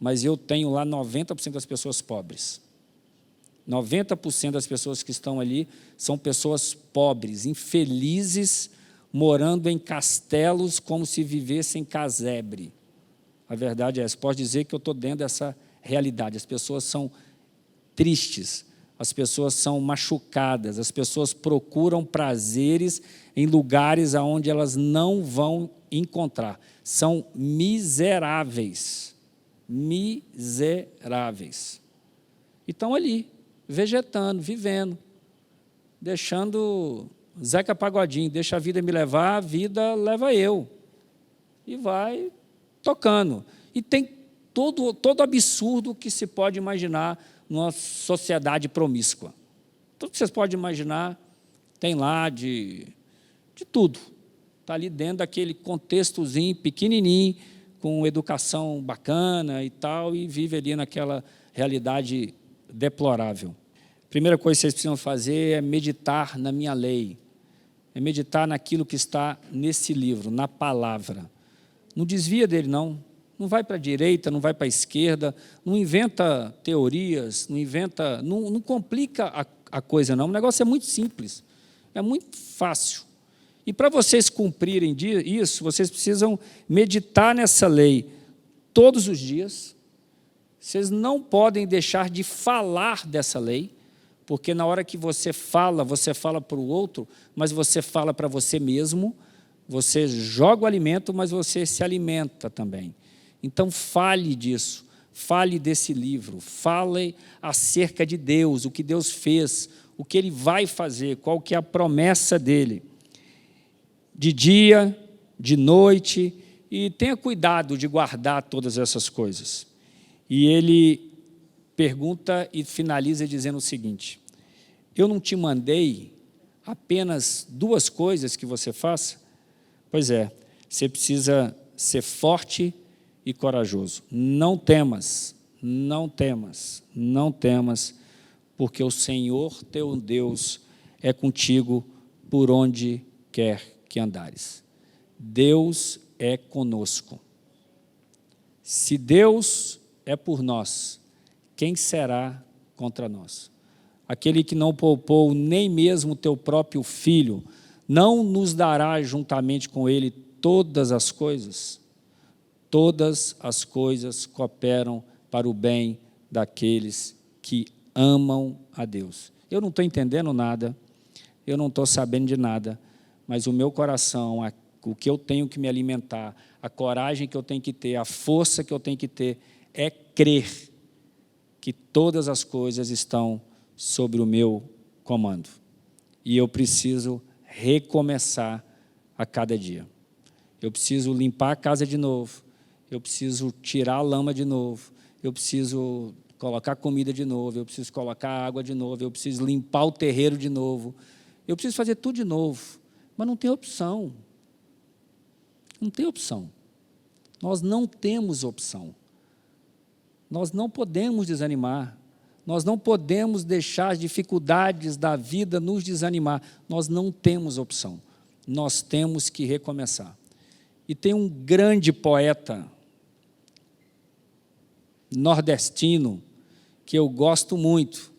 mas eu tenho lá 90% das pessoas pobres. 90% das pessoas que estão ali são pessoas pobres, infelizes, morando em castelos como se vivessem em casebre. A verdade é essa. Pode dizer que eu estou dentro dessa realidade. As pessoas são tristes, as pessoas são machucadas, as pessoas procuram prazeres em lugares onde elas não vão encontrar. São miseráveis. Miseráveis. E estão ali, vegetando, vivendo, deixando Zeca Pagodinho, deixa a vida me levar, a vida leva eu. E vai tocando. E tem todo absurdo que se pode imaginar numa sociedade promíscua. Tudo que vocês podem imaginar tem lá de tudo. Está ali dentro daquele contextozinho pequenininho, com educação bacana e tal, e vive ali naquela realidade deplorável. A primeira coisa que vocês precisam fazer é meditar na minha lei, é meditar naquilo que está nesse livro, na palavra. Não desvia dele, não. Não vai para a direita, não vai para a esquerda, não inventa teorias, não complica a coisa, não. O negócio é muito simples, é muito fácil. E para vocês cumprirem isso, vocês precisam meditar nessa lei todos os dias. Vocês não podem deixar de falar dessa lei, porque na hora que você fala para o outro, mas você fala para você mesmo, você joga o alimento, mas você se alimenta também. Então, fale disso, fale desse livro, fale acerca de Deus, o que Deus fez, o que Ele vai fazer, qual que é a promessa dEle. De dia, de noite, e tenha cuidado de guardar todas essas coisas. E ele pergunta e finaliza dizendo o seguinte: eu não te mandei apenas 2 coisas que você faça? Pois é, você precisa ser forte e corajoso. Não temas, não temas, não temas, porque o Senhor teu Deus é contigo por onde quer que andares. Deus é conosco. Se Deus é por nós, quem será contra nós? Aquele que não poupou nem mesmo o teu próprio filho, não nos dará juntamente com ele todas as coisas? Todas as coisas cooperam para o bem daqueles que amam a Deus. Eu não estou entendendo nada, eu não estou sabendo de nada, mas o meu coração, o que eu tenho que me alimentar, a coragem que eu tenho que ter, a força que eu tenho que ter, é crer que todas as coisas estão sobre o meu comando. E eu preciso recomeçar a cada dia. Eu preciso limpar a casa de novo, eu preciso tirar a lama de novo, eu preciso colocar comida de novo, eu preciso colocar água de novo, eu preciso limpar o terreiro de novo, eu preciso fazer tudo de novo. Mas não tem opção. Não tem opção. Nós não temos opção. Nós não podemos desanimar. Nós não podemos deixar as dificuldades da vida nos desanimar. Nós não temos opção. Nós temos que recomeçar. E tem um grande poeta nordestino que eu gosto muito,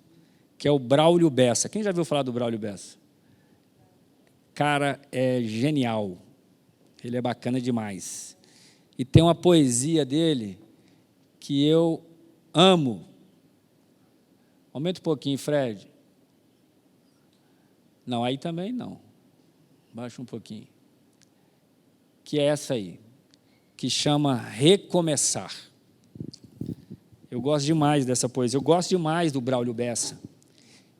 que é o Braulio Bessa. Quem já ouviu falar do Braulio Bessa? Cara, é genial, ele é bacana demais. E tem uma poesia dele que eu amo. Aumenta um pouquinho, Fred. Não, aí também não. Baixa um pouquinho. Que é essa aí, que chama Recomeçar. Eu gosto demais dessa poesia, eu gosto demais do Braulio Bessa.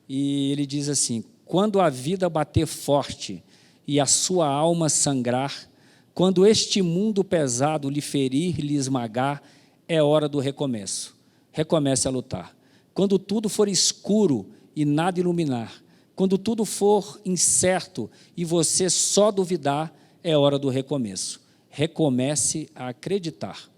E ele diz assim: quando a vida bater forte e a sua alma sangrar, quando este mundo pesado lhe ferir, lhe esmagar, é hora do recomeço. Recomece a lutar. Quando tudo for escuro e nada iluminar, quando tudo for incerto e você só duvidar, é hora do recomeço. Recomece a acreditar.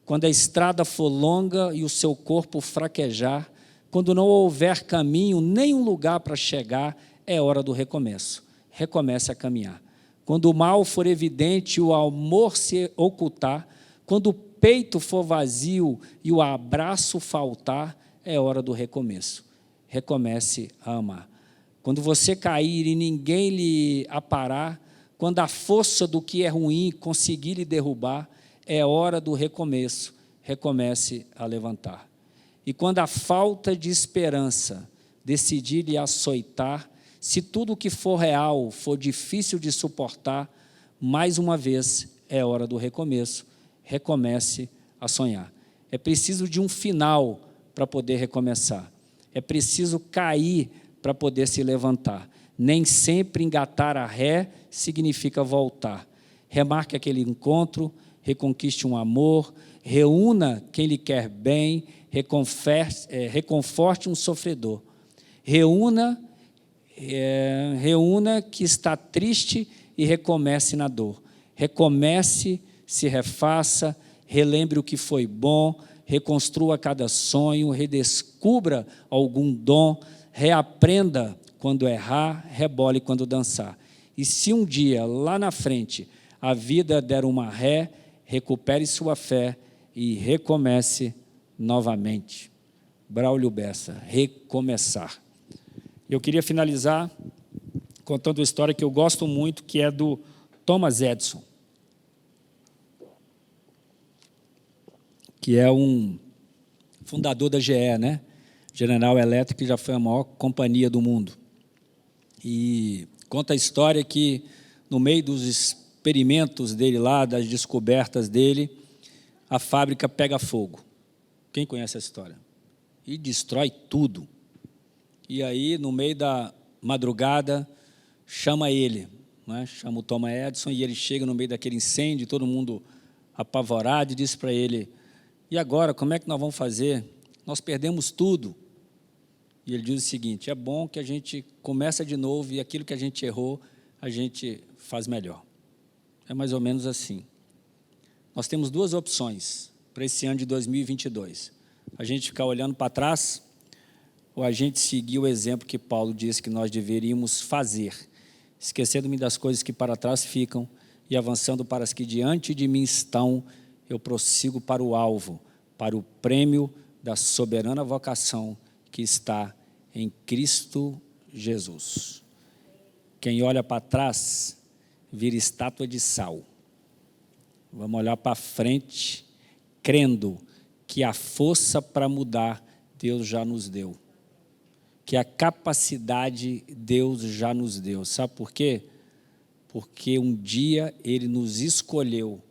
Quando a estrada for longa e o seu corpo fraquejar, quando não houver caminho, nem um lugar para chegar, é hora do recomeço. Recomece a caminhar. Quando o mal for evidente e o amor se ocultar, quando o peito for vazio e o abraço faltar, é hora do recomeço. Recomece a amar. Quando você cair e ninguém lhe aparar, quando a força do que é ruim conseguir lhe derrubar, é hora do recomeço. Recomece a levantar. E quando a falta de esperança decidir lhe açoitar, se tudo o que for real for difícil de suportar, mais uma vez é hora do recomeço. Recomece a sonhar. É preciso de um final para poder recomeçar. É preciso cair para poder se levantar. Nem sempre engatar a ré significa voltar. Remarque aquele encontro, reconquiste um amor, reúna quem lhe quer bem, reconforte um sofredor. Reúna que está triste e recomece na dor. Recomece, se refaça, relembre o que foi bom, reconstrua cada sonho, redescubra algum dom, reaprenda quando errar, rebole quando dançar. E se um dia, lá na frente, a vida der uma ré, recupere sua fé e recomece novamente. Braulio Bessa, recomeçar. Eu queria finalizar contando uma história que eu gosto muito, que é do Thomas Edison, que é um fundador da GE, né? General Electric, que já foi a maior companhia do mundo. E conta a história que, no meio dos experimentos dele lá, das descobertas dele, a fábrica pega fogo. Quem conhece essa história? E destrói tudo. E aí, no meio da madrugada, chama ele, né? Chama o Thomas Edison, e ele chega no meio daquele incêndio, todo mundo apavorado, e diz para ele: e agora, como é que nós vamos fazer? Nós perdemos tudo. E ele diz o seguinte: é bom que a gente começa de novo e aquilo que a gente errou, a gente faz melhor. É mais ou menos assim. Nós temos duas opções para esse ano de 2022. A gente ficar olhando para trás ou a gente seguir o exemplo que Paulo disse que nós deveríamos fazer, esquecendo-me das coisas que para trás ficam e avançando para as que diante de mim estão, eu prossigo para o alvo, para o prêmio da soberana vocação que está em Cristo Jesus. Quem olha para trás, vira estátua de sal. Vamos olhar para frente, crendo que a força para mudar, Deus já nos deu. Que a capacidade, Deus já nos deu. Sabe por quê? Porque um dia Ele nos escolheu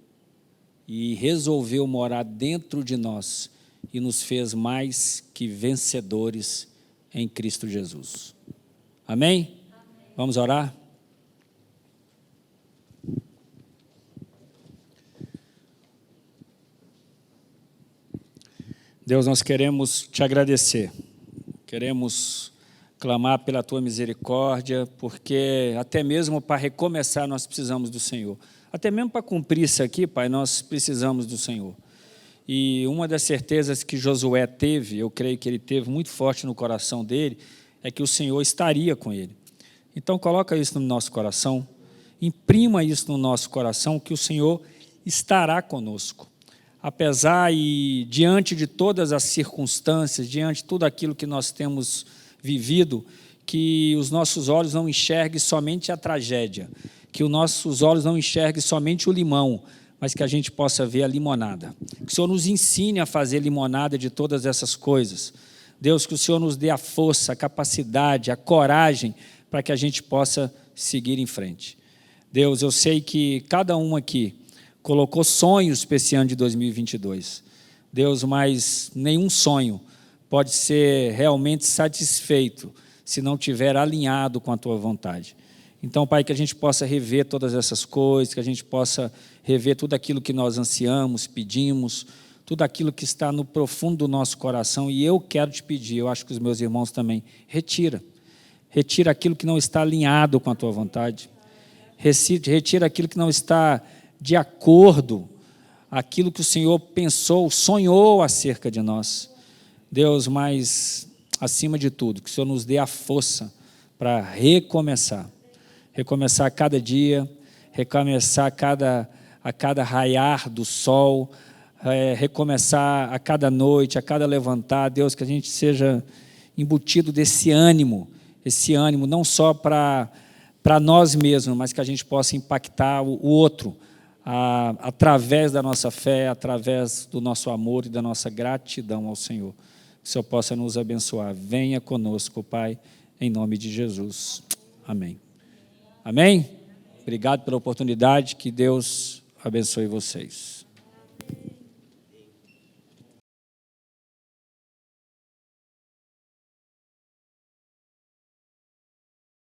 e resolveu morar dentro de nós e nos fez mais que vencedores em Cristo Jesus. Amém? Vamos orar? Deus, nós queremos te agradecer, queremos clamar pela tua misericórdia, porque até mesmo para recomeçar nós precisamos do Senhor. Até mesmo para cumprir isso aqui, Pai, nós precisamos do Senhor. E uma das certezas que Josué teve, eu creio que ele teve muito forte no coração dele, é que o Senhor estaria com ele. Então coloca isso no nosso coração, imprima isso no nosso coração, que o Senhor estará conosco. Apesar e diante de todas as circunstâncias, diante de tudo aquilo que nós temos vivido, que os nossos olhos não enxerguem somente a tragédia, que os nossos olhos não enxerguem somente o limão, mas que a gente possa ver a limonada. Que o Senhor nos ensine a fazer limonada de todas essas coisas. Deus, que o Senhor nos dê a força, a capacidade, a coragem, para que a gente possa seguir em frente. Deus, eu sei que cada um aqui colocou sonhos para esse ano de 2022. Deus, mas nenhum sonho pode ser realmente satisfeito se não estiver alinhado com a Tua vontade. Então, Pai, que a gente possa rever todas essas coisas, que a gente possa rever tudo aquilo que nós ansiamos, pedimos, tudo aquilo que está no profundo do nosso coração, e eu quero te pedir, eu acho que os meus irmãos também, retira aquilo que não está alinhado com a tua vontade, retira aquilo que não está de acordo, aquilo que o Senhor pensou, sonhou acerca de nós. Deus, mas acima de tudo, que o Senhor nos dê a força para recomeçar a cada dia, recomeçar a cada raiar do sol, recomeçar a cada noite, a cada levantar. Deus, que a gente seja embutido desse ânimo, esse ânimo não só para nós mesmos, mas que a gente possa impactar o outro, através da nossa fé, através do nosso amor e da nossa gratidão ao Senhor. Que o Senhor possa nos abençoar. Venha conosco, Pai, em nome de Jesus. Amém. Amém? Obrigado pela oportunidade, que Deus abençoe vocês.